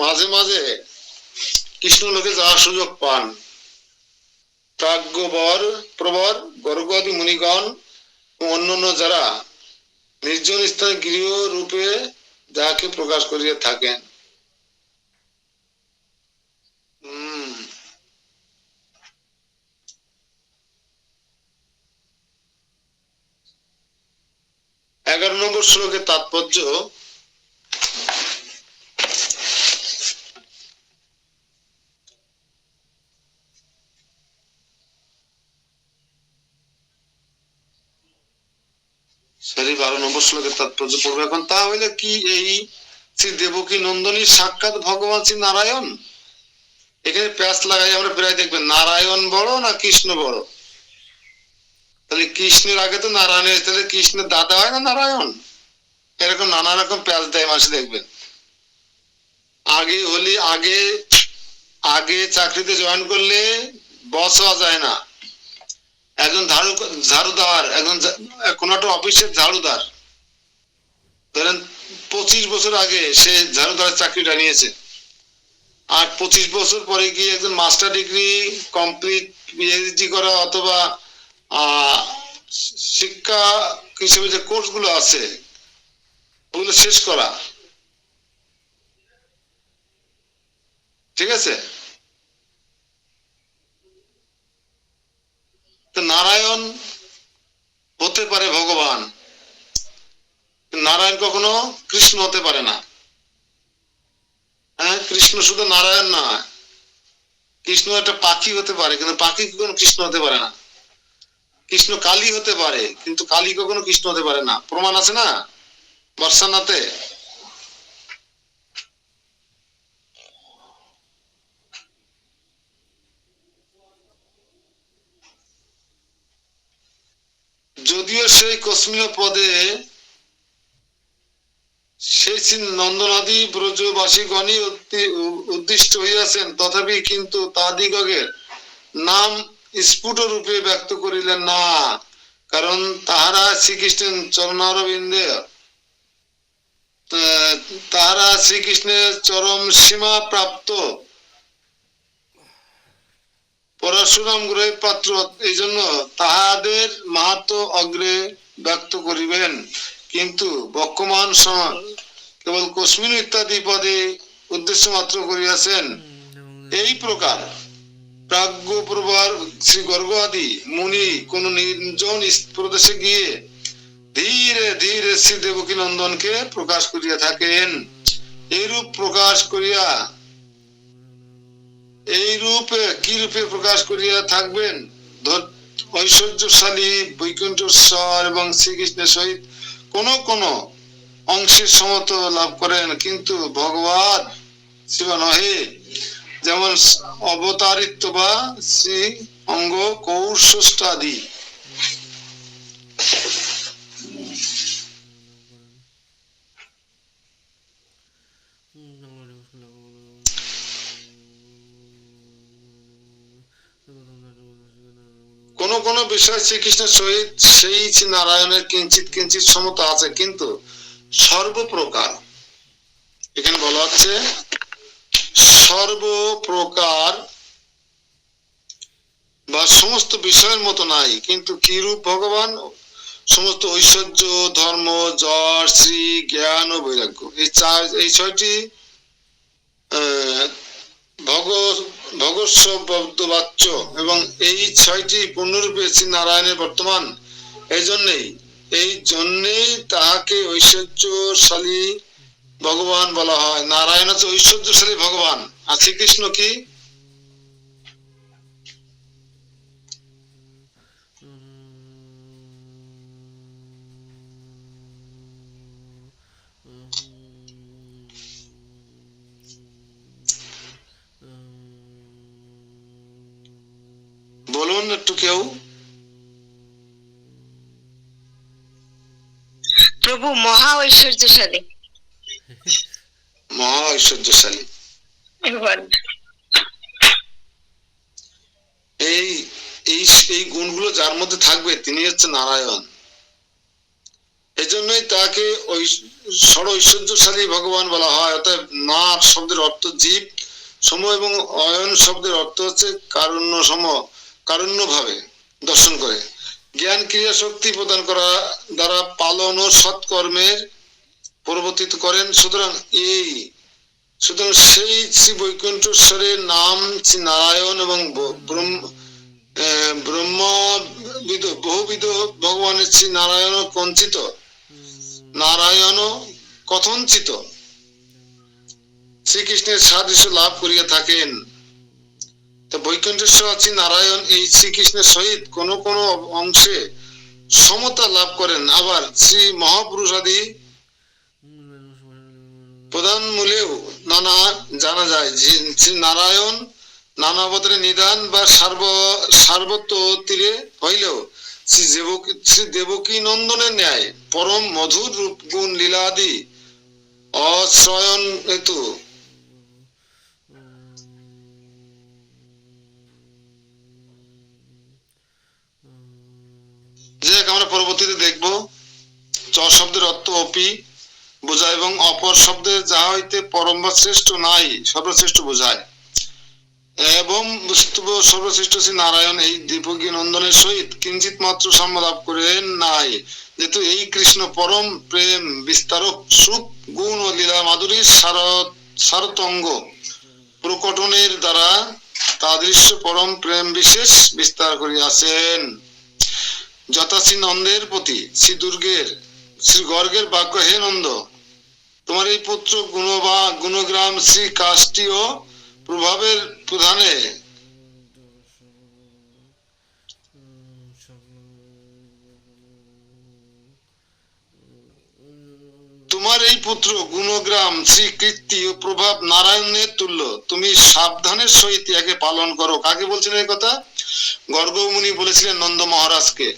মাঝে মাঝে কৃষ্ণ লোকে যাওয়ার সুযোগ পান। প্রাজ্ঞবর প্রবর গর্গ আদি মুনিগণ অন্যান্য যারা নির্জন স্থানে গৃহ রূপে যাকে প্রকাশ করিয়া থাকেন। এগারো নম্বর শ্লোকের তাৎপর্য। সরি, 12 নম্বর শ্লোকের তাৎপর্য পড়বে এখন। তা হইলে কি এই শ্রী দেবকী নন্দনী সাক্ষাৎ ভগবান শ্রী নারায়ণ? এখানে প্যাচ লাগাই আমরা প্রায় দেখবেন নারায়ণ বড় না কৃষ্ণ বড়। তাহলে কৃষ্ণের আগে তো নারায়ণ, তাহলে কৃষ্ণের দাদা হয় না নারায়ণ? এরকম নানা রকম প্যাচ দেয় মাসে দেখবেন। আগে হলি আগে চাকরিতে জয়েন করলে বস হওয়া যায় না। একজন ঝাড়ুদার, একজন কোন একটা অফিসের ঝাড়ুদার, ধরেন 25 বছর আগে সে ঝাড়ুদারের চাকরিটা নিয়েছে, আর 25 বছর পরে গিয়ে একজন মাস্টার ডিগ্রি কমপ্লিট পিএইচডি করা অথবা শিক্ষা হিসেবে যে কোর্স গুলো আছে ওগুলো শেষ করা, ঠিক আছে? তো নারায়ণ হতে পারে ভগবান, নারায়ণ কখনো কৃষ্ণ হতে পারে না। হ্যাঁ, কৃষ্ণ শুধু নারায়ণ না, কৃষ্ণ একটা পাখি হতে পারে, কিন্তু পাখি কখনো কৃষ্ণ হতে পারে না। কৃষ্ণ কালী হতে পারে, কিন্তু কালী কখনো কৃষ্ণ হতে পারে না। প্রমাণ আছে না বর্ষানাতে? যদিও সেই কস্মিয় পদে সেই নন্দনাদি ব্রজবাসীগণই উদ্দিষ্ট হইয়াছেন, তথাপি কিন্তু তাদিগের নাম স্ফুট রূপে ব্যক্ত করিলেন না, কারণ তাহারা শ্রীকৃষ্ণের চরণারবিন্দে তাহারা শ্রীকৃষ্ণের চরম সীমা প্রাপ্ত পরশুরাম গ্রহের পাত্র, এই জন্য তাহাদের মাহাত্ম অগ্রে ব্যক্ত করিবেন, কিন্তু বক্ষমান কেবল কস্মিন ইত্যাদি পদে উদ্দেশ্য মাত্র করিয়াছেন। এই প্রকার প্রাজ্ঞ প্রবার শ্রী গর্গ আদি মুনি কোন নির্জন প্রদেশে গিয়ে ধীরে ধীরে শ্রী দেবকী নন্দনকে প্রকাশ করিয়া থাকেন। এইরূপ প্রকাশ করিয়া এই রূপে কি রূপে প্রকাশ করিয়া থাকবেন? ঐশ্বর্যশালী বৈকুণ্ঠেশ্বর এবং শ্রীকৃষ্ণের সহিত কোন কোন অংশের সমত লাভ করেন, কিন্তু ভগবান শিব নহে, যেমন অবতারিত্ব বা শ্রী অঙ্গ কৌষ্ঠাদি। কোন কোন বিষয় শ্রীকৃষ্ণের সহিত সেই শ্রী নারায়ণের কিঞ্চিত কিঞ্চিত সমতা আছে, কিন্তু সর্বপ্রকার, এখানে বলা হচ্ছে সর্বপ্রকার বা সমস্ত বিষয়ের মতো নাই। কিন্তু কি রূপ ভগবান? সমস্ত ঐশ্বর্য, ধর্ম, যশ, শ্রী, জ্ঞান ও বৈরাগ্য, এই ছয়টি ভগবৎবাচ্য এবং এই ছয়টি পূর্ণরূপে শ্রী নারায়ণের বর্তমান। এই জন্যেই তাহাকে ঐশ্বর্যশালী ভগবান বলা হয়। নারায়ণ হচ্ছে ঐশ্বর্যশালী ভগবান, আর শ্রীকৃষ্ণ কি? বলুন একটু কেউ। প্রভু মহা ঐশ্বর্যশালী। মহা ঐশ্বর্যশালী। এই এই গুণগুলো যার মধ্যে থাকবে তিনি হচ্ছে নারায়ণ। এজন্যই তাকে ষড় ঐশ্বর্যশালী ভগবান বলা হয়। অর্থাৎ নার শব্দের অর্থ জীব সম এবং অয়ন শব্দের অর্থ হচ্ছে কারুণ্য সম, কারুণ্য ভাবে দর্শন করে জ্ঞান ক্রিয়া শক্তি প্রদান করা দ্বারা পালন ও সৎকর্মের পরিবর্তিত করেন। সুতরাং সেই শ্রী বৈকুণ্ঠেশ্বরের নাম শ্রী নারায়ণ এবং ব্রহ্মবিদ বহুবিধ ভগবানের শ্রী নারায়ণ কঞ্চিত, নারায়ণ কথঞ্চিত শ্রীকৃষ্ণের সাদৃশ্য লাভ করিয়া থাকেন। তো বৈকুণ্ঠেশ্বর শ্রী নারায়ণ এই শ্রীকৃষ্ণের সহিত কোন কোন অংশে সমতা লাভ করেন, আবার শ্রী মহাপুরুষ আদি প্রধান মূলেও নানা জানা যায় যে শ্রী নারায়ণ নানা অবতারে নিদান বা সার্বত্র তীরে হইলেও শ্রী দেবকী নন্দনের ন্যায় পরম মধুর রূপ গুণ লীলাদি অশ্রয়ন হেতু যে আমরা পরবর্তীতে দেখব। চ শব্দের অর্থ অপি বোঝায় এবং অপর শব্দের যাহা হইতে পরম বা শ্রেষ্ঠ নাই সর্বশ্রেষ্ঠ বোঝায়। এবং সর্বশ্রেষ্ঠ শ্রী নারায়ণ এই দেবকী নন্দনের সহিত কিঞ্চিত মাত্র সাম্য লাভ করেন নাই, যেহেতু এই কৃষ্ণ পরম প্রেম বিস্তারক সুখ গুণ ও লীলা মাধুরীর সারতঙ্গ প্রকটনের দ্বারা তাদৃশ্য পরম প্রেম বিশেষ বিস্তার করিয়াছেন। যথা শ্রী নন্দের প্রতি শ্রী গর্গের বাক্য, হে নন্দ, তোমার এই পুত্র গুণগ্রাম শ্রী কাষ্টি ও প্রভাবের প্রধানে তোমার এই পুত্র গুণগ্রাম শ্রী কীর্তি ও প্রভাব নারায়ণের তুল্য, তুমি সাবধানের সহিত একে পালন করো। কাকে বলছেন এই কথা? গর্গ মুনি বলেছিলেন নন্দ মহারাজকে।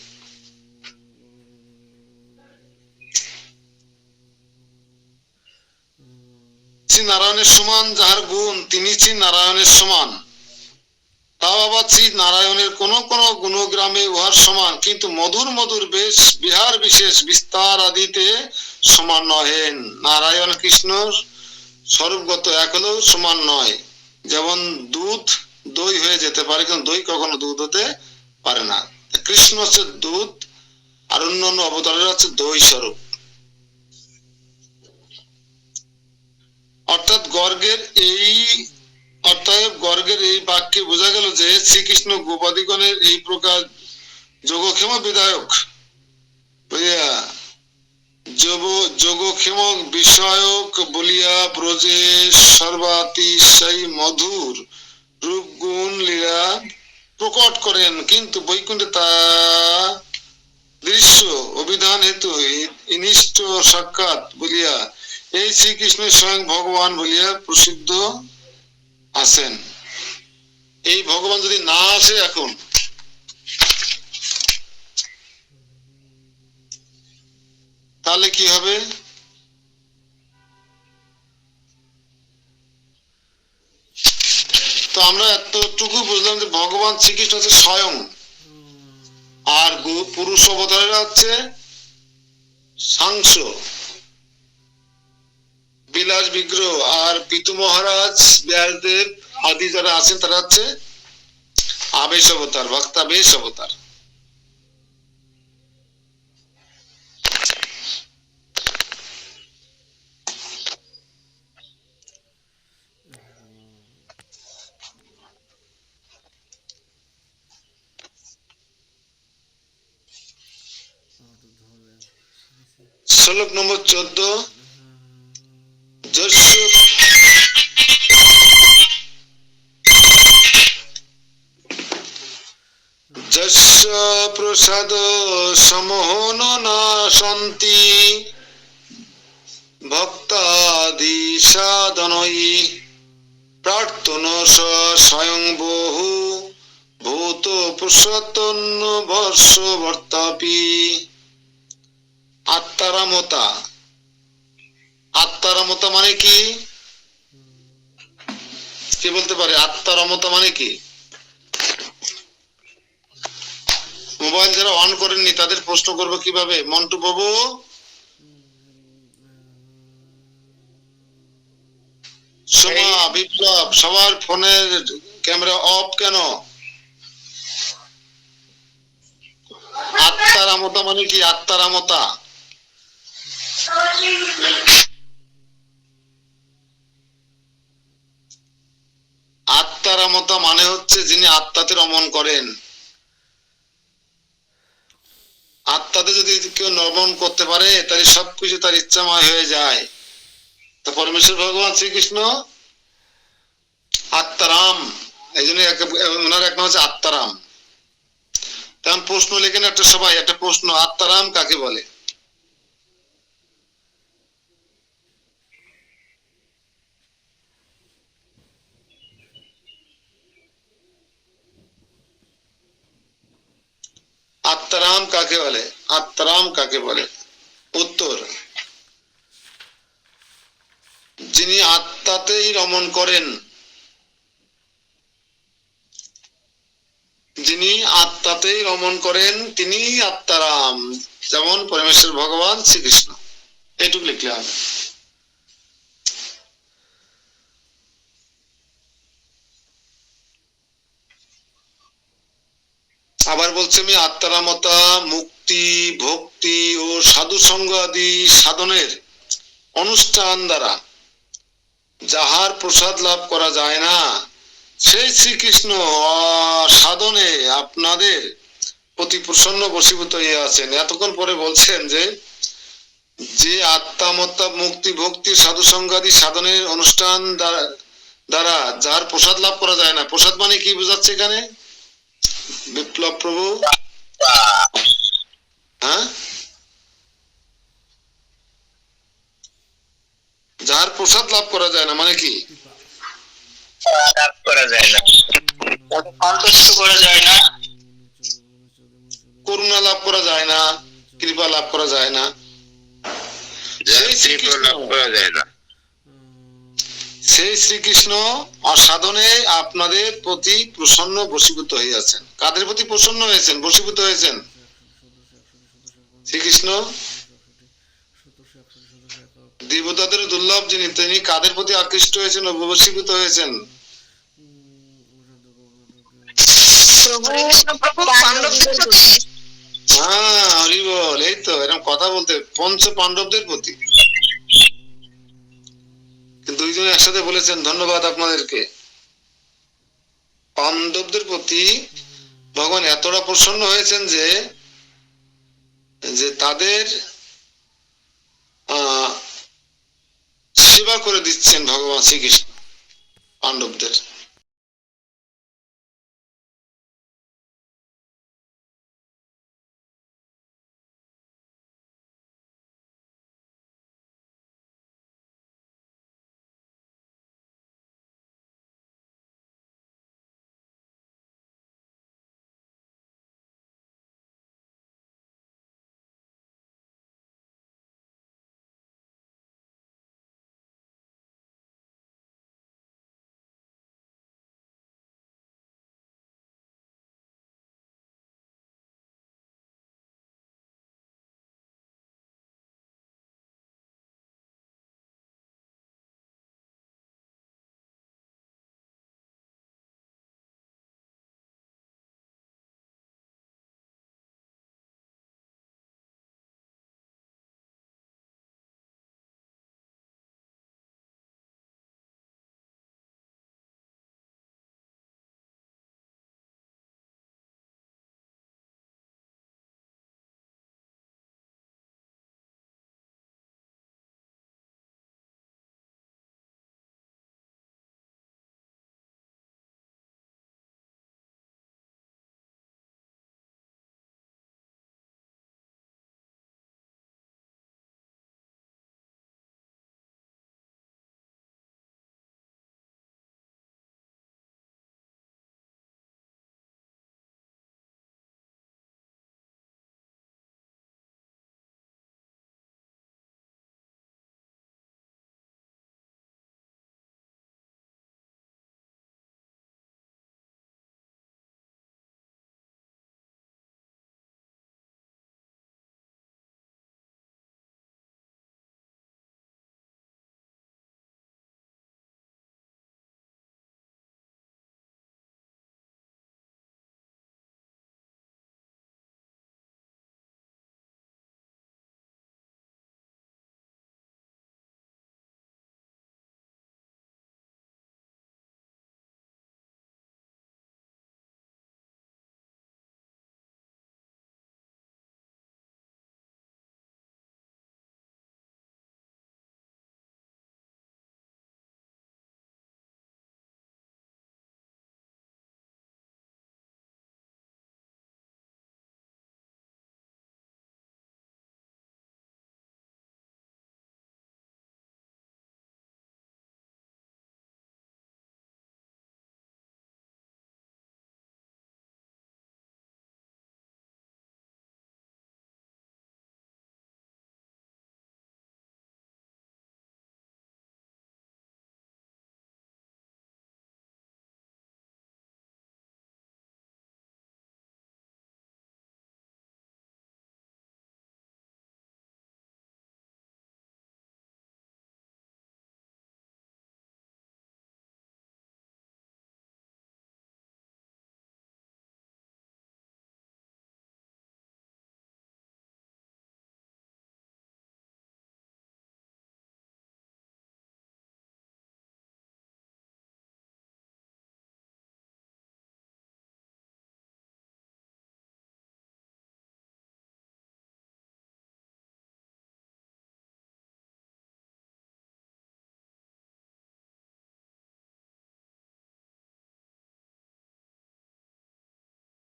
শ্রী নারায়ণের সমান যাহার গুণ তিনি শ্রী নারায়ণের সমান, তাও আবার শ্রী নারায়ণের কোন কোন গুণগ্রামে উহার সমান, কিন্তু মধুর মধুর বেশ বিহার বিশেষ বিস্তার আদিতে সমান নহেন। নারায়ণ কৃষ্ণ স্বরূপগত এক হলেও সমান নয়। যেমন দুধ দই হয়ে যেতে পারে, কিন্তু দই কখনো দুধ হতে পারে না। কৃষ্ণ হচ্ছে দুধ, আর অন্যান্য অবতারের হচ্ছে দই স্বরূপ। অর্থাৎ গর্গের এই বাক্যে বোঝা গেল যে শ্রীকৃষ্ণ গোপাদিগণের এই প্রকার যোগক্ষেম বিধায়ক বুঝিয়া যোগক্ষেম বিষয়ক বলিয়া ব্রজে সর্বাতিশয় মধুর রূপ গুণ লীলা প্রকট করেন, কিন্তু বৈকুণ্ঠে তা দৃশ্য অভিধান হেতু ইনিষ্ট সাক্ষাৎ বলিয়া এই শ্রীকৃষ্ণ স্বয়ং ভগবান বলিয়া প্রসিদ্ধ আছেন। এই ভগবান যদি না আসে এখন, তাহলে কি হবে? তো আমরা এতটুকু বুঝলাম যে ভগবান শ্রীকৃষ্ণ হচ্ছে স্বয়ং, আর পুরুষ অবতারেরা হচ্ছে সাংস বিলাস বিগ্রহ, আর পিতু মহারাজ ব্যাসদেব আদি যারা আছেন তারা হচ্ছে আবেশ অবতার, ভক্তাবেশ অবতার। শ্লোক নম্বর 14। যস্য প্রসাদ সমোহন না সন্তি ভক্তাদি সাধনই প্রার্থন স্বয়ং বহু ভূত প্রসন্ন বর্ষ বর্তাপি। আত্মারামতা, আত্মারামতা মানে কি? কে বলতে পারে আত্মারামতা মানে কি? মোবাইল যারা অন করেননি তাদের প্রশ্ন করবো কিভাবে? মন্টু বাবু, সোমা, বিপ্লব, সবার ফোনের ক্যামেরা অফ কেন? আত্মারামতা মানে কি? আত্মারামতা আত্মারামতা মানে হচ্ছে যিনি আত্মাতে রমণ করেন। আত্মাতে যদি কেউ রমণ করতে পারে তাহলে সবকিছু তার ইচ্ছাময় হয়ে যায়। তো পরমেশ্বর ভগবান শ্রীকৃষ্ণ আত্মারাম, এই জন্য ওনার এক নাম হচ্ছে আত্মারাম। তেমন প্রশ্ন লেখেন একটা, সবাই একটা প্রশ্ন, আত্মারাম কাকে বলে? আত্মারাম কাকে বলে? আত্মারাম কাকে বলে? উত্তর, যিনি আত্মাতেই রমণ করেন, যিনি আত্মাতেই রমণ করেন তিনি আত্মারাম। যেমন পরমেশ্বর ভগবান শ্রীকৃষ্ণ, এইটুকু লিখলে হবে। আবার বলছে আমি আত্মারামতা মুক্তি ভক্তি ও সাধু সঙ্গ আদি সাধনের অনুষ্ঠান দ্বারা যাহার প্রসাদ লাভ করা যায় না, সেই শ্রীকৃষ্ণ সাধনে আপনাদের প্রতি প্রসন্ন বশীভূত হয়ে আছেন। এতক্ষণ পরে বলছেন যে যে আত্মামত্তা মুক্তি ভক্তি সাধু সঙ্গাদি সাধনের অনুষ্ঠান দ্বারা যার প্রসাদ লাভ করা যায় না। প্রসাদ মানে কি বোঝাচ্ছে এখানে বিপ্লব প্রভু? হ্যাঁ, যার প্রসাদ লাভ করা যায় না মানে কি? লাভ করা যায় না, সন্তুষ্ট করা যায় না, করুণা লাভ করা যায় না, কৃপা লাভ করা যায় না, সেই শ্রীকৃষ্ণ লাভ করা যায় না। সেই শ্রীকৃষ্ণ অসাধনে আপনাদের প্রতি প্রসন্ন বশীভূত হইয়াছেন। কাদের প্রতি প্রসন্ন হয়েছেন, বশীভূত হয়েছেন? শ্রীকৃষ্ণ দেবতাদের দুর্লভ যিনি, তিনি কাদের প্রতি আকৃষ্ট হয়েছেন ও বশীভূত হয়েছেন? প্রভু পাণ্ডবদের প্রতি। হ্যাঁ, হরি বল। এই তো এরকম কথা বলতে, পঞ্চ পাণ্ডবদের প্রতি। দুইজন একসাথে বলেছেন, ধন্যবাদ আপনাদেরকে। পাণ্ডবদের প্রতি ভগবান এতটা প্রসন্ন হয়েছেন যে যে তাদের সেবা করে দিচ্ছেন ভগবান শ্রীকৃষ্ণ পাণ্ডবদের।